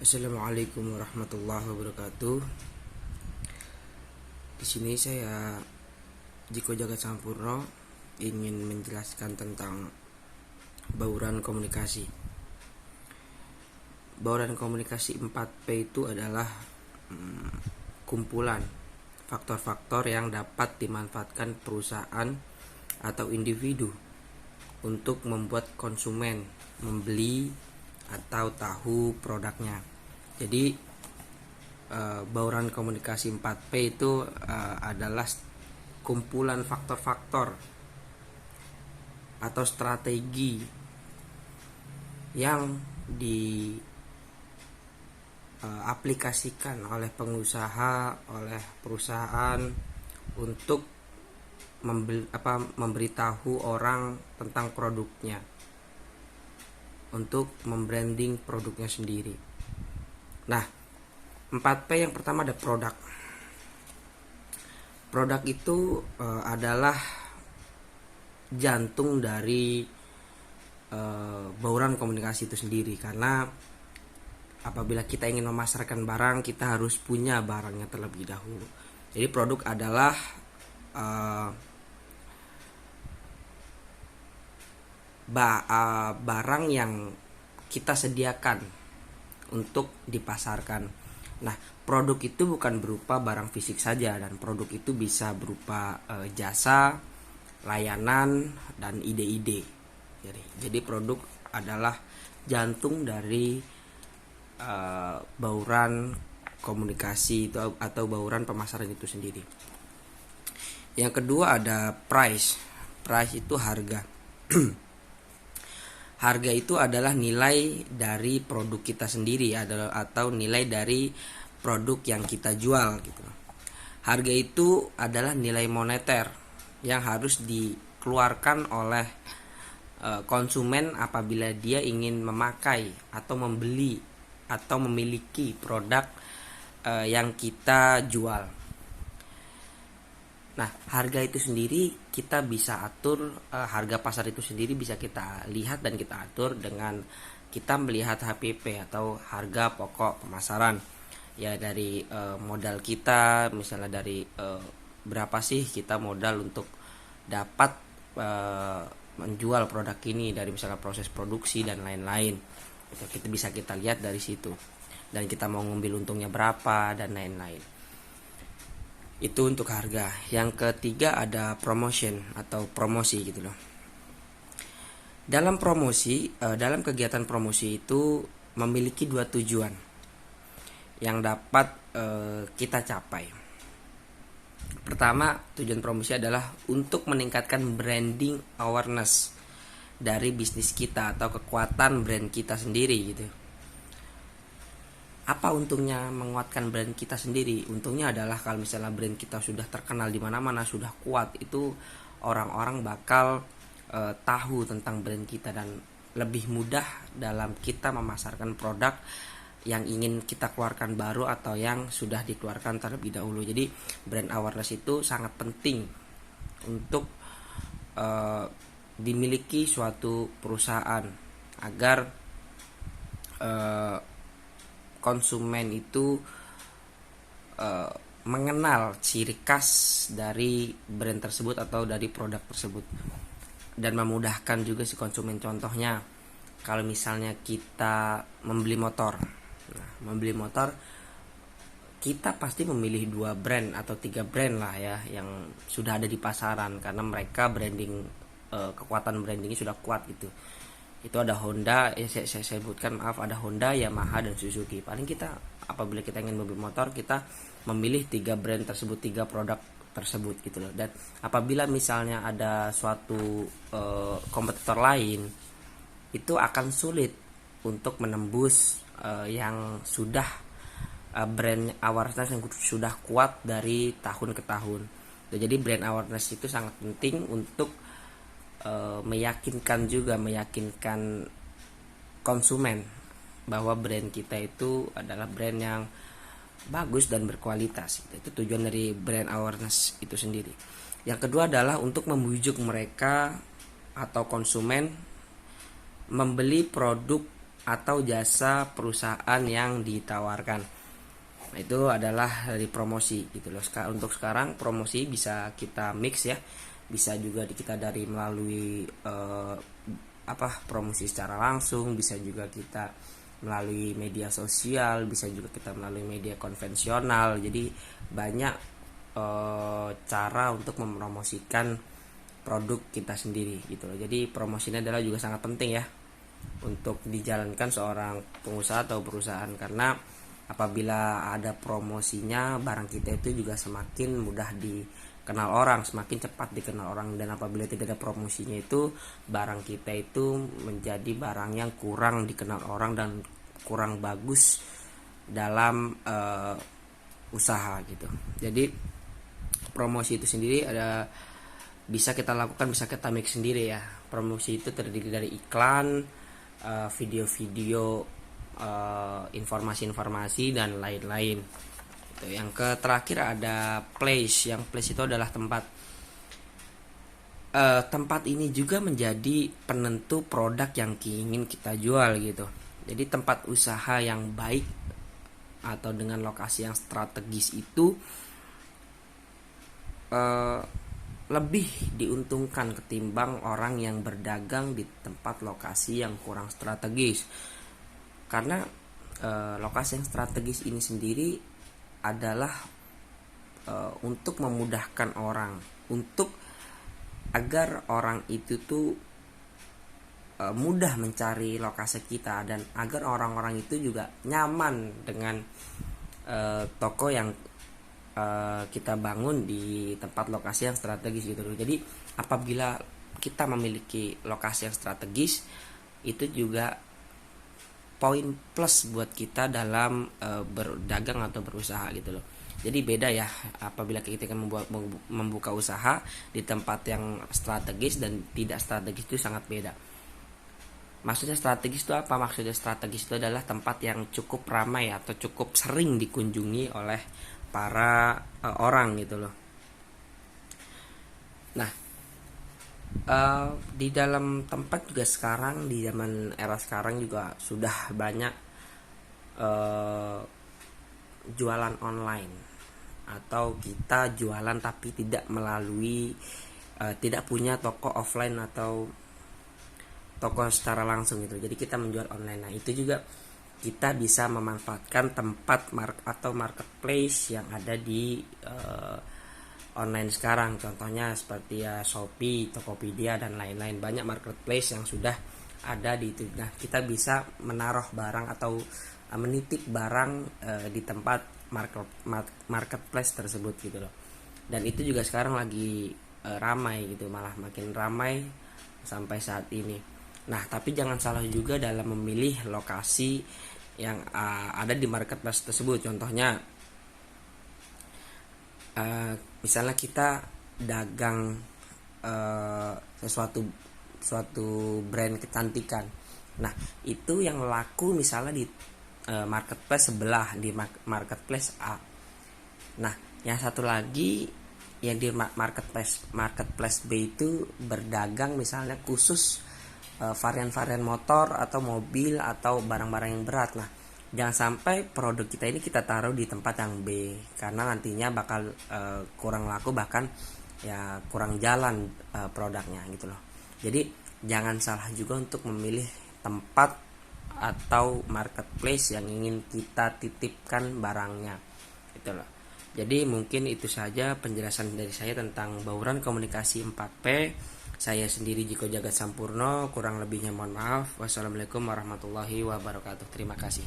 Assalamualaikum warahmatullahi wabarakatuh. Di sini saya Jiko Jagat Sampurno ingin menjelaskan tentang bauran komunikasi. Bauran komunikasi 4P itu adalah kumpulan faktor-faktor yang dapat dimanfaatkan perusahaan atau individu untuk membuat konsumen membeli atau tahu produknya. Jadi bauran komunikasi 4P itu adalah kumpulan faktor-faktor atau strategi yang diaplikasikan oleh pengusaha, oleh perusahaan untuk memberitahu orang tentang produknya, untuk membranding produknya sendiri. Nah, 4P yang pertama ada produk. Produk itu adalah jantung dari bauran komunikasi itu sendiri, karena apabila kita ingin memasarkan barang, kita harus punya barangnya terlebih dahulu. Jadi produk adalah barang yang kita sediakan untuk dipasarkan. Nah, produk itu bukan berupa barang fisik saja, dan produk itu bisa berupa jasa, layanan, dan ide-ide. Jadi produk adalah jantung dari bauran komunikasi itu atau bauran pemasaran itu sendiri. Yang kedua ada price. Price itu harga. Harga itu adalah nilai dari produk kita sendiri atau nilai dari produk yang kita jual gitu. Harga itu adalah nilai moneter yang harus dikeluarkan oleh konsumen apabila dia ingin memakai atau membeli atau memiliki produk yang kita jual. Nah, harga itu sendiri kita bisa atur, harga pasar itu sendiri bisa kita lihat dan kita atur dengan kita melihat HPP atau harga pokok pemasaran. Ya, dari modal kita, misalnya dari berapa sih kita modal untuk dapat menjual produk ini, dari misalnya proses produksi dan lain-lain. Itu kita lihat dari situ. Dan kita mau ngambil untungnya berapa dan lain-lain. Itu untuk harga. Yang ketiga ada promotion atau promosi gitu loh. Dalam dalam kegiatan promosi itu memiliki dua tujuan yang dapat kita capai. Pertama, tujuan promosi adalah untuk meningkatkan branding awareness dari bisnis kita atau kekuatan brand kita sendiri gitu. Apa untungnya menguatkan brand kita sendiri? Untungnya adalah kalau misalnya brand kita sudah terkenal di mana-mana, sudah kuat, itu orang-orang bakal tahu tentang brand kita dan lebih mudah dalam kita memasarkan produk yang ingin kita keluarkan baru atau yang sudah dikeluarkan terlebih dahulu. Jadi brand awareness itu sangat penting untuk dimiliki suatu perusahaan agar konsumen itu mengenal ciri khas dari brand tersebut atau dari produk tersebut, dan memudahkan juga si konsumen. Contohnya, kalau misalnya kita membeli motor, kita pasti memilih 2 brand atau 3 brand lah ya yang sudah ada di pasaran, karena mereka branding kekuatan brandingnya sudah kuat gitu. Itu ada Honda, saya sebutkan, ada Honda, Yamaha, dan Suzuki. Paling kita apabila kita ingin membeli motor, kita memilih 3 brand tersebut, 3 produk tersebut gitu loh. Dan apabila misalnya ada suatu kompetitor lain, itu akan sulit untuk menembus yang sudah brand awareness yang sudah kuat dari tahun ke tahun. Jadi brand awareness itu sangat penting untuk meyakinkan konsumen bahwa brand kita itu adalah brand yang bagus dan berkualitas. Itu tujuan dari brand awareness itu sendiri. Yang kedua adalah untuk membujuk mereka atau konsumen membeli produk atau jasa perusahaan yang ditawarkan. Nah, itu adalah dari promosi gitu loh. Untuk sekarang promosi bisa kita mix ya, bisa juga kita dari melalui promosi secara langsung, bisa juga kita melalui media sosial, bisa juga kita melalui media konvensional. Jadi banyak cara untuk mempromosikan produk kita sendiri gitu loh. Jadi promosi ini adalah juga sangat penting ya untuk dijalankan seorang pengusaha atau perusahaan, karena apabila ada promosinya, barang kita itu juga semakin mudah dikenal orang, semakin cepat dikenal orang. Dan apabila tidak ada promosinya, itu barang kita itu menjadi barang yang kurang dikenal orang dan kurang bagus dalam usaha gitu. Jadi promosi itu sendiri bisa kita lakukan, bisa kita make sendiri ya. Promosi itu terdiri dari iklan, video-video, informasi-informasi dan lain-lain. Yang terakhir ada place. Yang place itu adalah tempat. Tempat ini juga menjadi penentu produk yang ingin kita jual gitu. Jadi tempat usaha yang baik atau dengan lokasi yang strategis itu lebih diuntungkan ketimbang orang yang berdagang di tempat lokasi yang kurang strategis. Karena lokasi yang strategis ini sendiri adalah untuk memudahkan orang, untuk agar orang itu tuh mudah mencari lokasi kita, dan agar orang-orang itu juga nyaman dengan toko yang kita bangun di tempat lokasi yang strategis gitu loh. Jadi apabila kita memiliki lokasi yang strategis, itu juga poin plus buat kita dalam berdagang atau berusaha gitu loh. Jadi beda ya apabila kita membuka usaha di tempat yang strategis dan tidak strategis, itu sangat beda. Maksudnya strategis itu apa? Maksudnya strategis itu adalah tempat yang cukup ramai atau cukup sering dikunjungi oleh para orang gitu loh. Nah, di dalam tempat juga sekarang, di zaman era sekarang juga sudah banyak jualan online, atau kita jualan tapi tidak melalui tidak punya toko offline atau toko secara langsung gitu. Jadi kita menjual online. Nah, itu juga kita bisa memanfaatkan tempat atau marketplace yang ada di online sekarang. Contohnya seperti ya Shopee, Tokopedia dan lain-lain. Banyak marketplace yang sudah ada di itu. Nah, kita bisa menaruh barang atau menitip barang di tempat marketplace tersebut gitu loh. Dan itu juga sekarang lagi ramai gitu, malah makin ramai sampai saat ini. Nah, tapi jangan salah juga dalam memilih lokasi yang ada di marketplace tersebut. Contohnya misalnya kita dagang suatu brand kecantikan. Nah, itu yang laku misalnya di marketplace sebelah, di marketplace A. Nah, yang satu lagi yang di marketplace B itu berdagang misalnya khusus varian-varian motor atau mobil atau barang-barang yang berat. Nah, jangan sampai produk kita ini kita taruh di tempat yang B, karena nantinya bakal kurang laku, bahkan ya kurang jalan produknya gitu loh. Jadi jangan salah juga untuk memilih tempat atau marketplace yang ingin kita titipkan barangnya gitu loh. Jadi mungkin itu saja penjelasan dari saya tentang bauran komunikasi 4P. Saya sendiri Jiko Jagat Sampurno, kurang lebihnya mohon maaf. Wassalamualaikum warahmatullahi wabarakatuh. Terima kasih.